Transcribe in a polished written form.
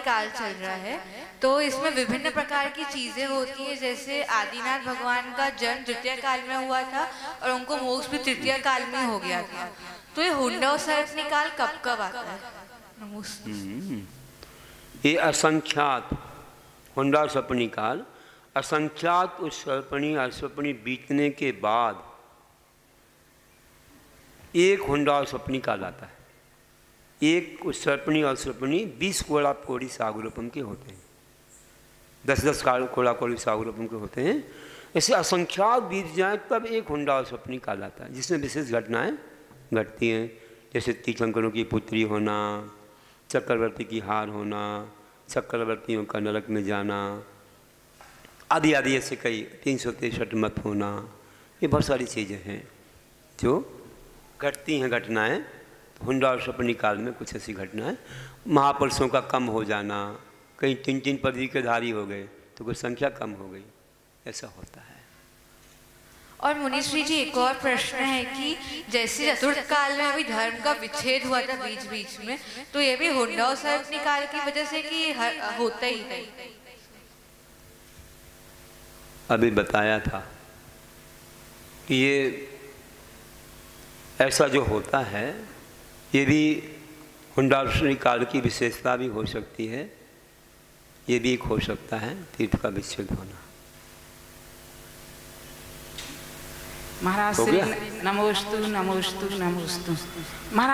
काल चल रहा है, तो इसमें विभिन्न प्रकार की चीजें होती हैं, जैसे आदिनाथ भगवान का जन्म तृतीया काल में हुआ था और उनको मोक्ष भी तृतीया काल में हो गया था। तो ये हुंडा और सर्पनी काल कब कब आता है? ये असंख्यात हुंडा और सर्पनी काल, असंख्यात उस सर्पणी और सर्पणी बीतने के बाद एक हुंडा और सर्पनी काल आता है। एक उस सर्पणी और सर्पणी 20 कोड़ा कोड़ी सागरोपम के होते हैं, 10-10 कोड़ा कोड़ी सागरोपम के होते हैं। ऐसे असंख्यात बीत जाए तब एक हुंडा और सर्पनी काल आता है, जिसमें विशेष घटनाएं घटती हैं, जैसे तीर्थंकरों की पुत्री होना, चक्रवर्ती की हार होना, चक्रवर्तियों का नरक में जाना आदि आदि, ऐसे कई 363 मत होना, ये बहुत सारी चीज़ें हैं जो घटती हैं घटनाएं। हुंडा और सर्पनी काल में कुछ ऐसी घटनाएं, महापुरुषों का कम हो जाना, कहीं 3-3 पदवी के धारी हो गए तो कुछ संख्या कम हो गई, ऐसा होता है। और मुनीश्री जी, एक और प्रश्न है कि जैसे चतुर्थ काल में अभी धर्म का विच्छेद हुआ था बीच बीच में, तो ये भी हुंडा और सर्पनी काल की वजह से कि होता ही नहीं? अभी बताया था कि ये ऐसा जो होता है, ये भी हुंडा और सर्पनी काल की विशेषता भी हो सकती है, ये भी एक हो सकता है तीर्थ का विच्छेद होना। महाराज नमोस्तु नमोस्तु नमोस्तु महाराज।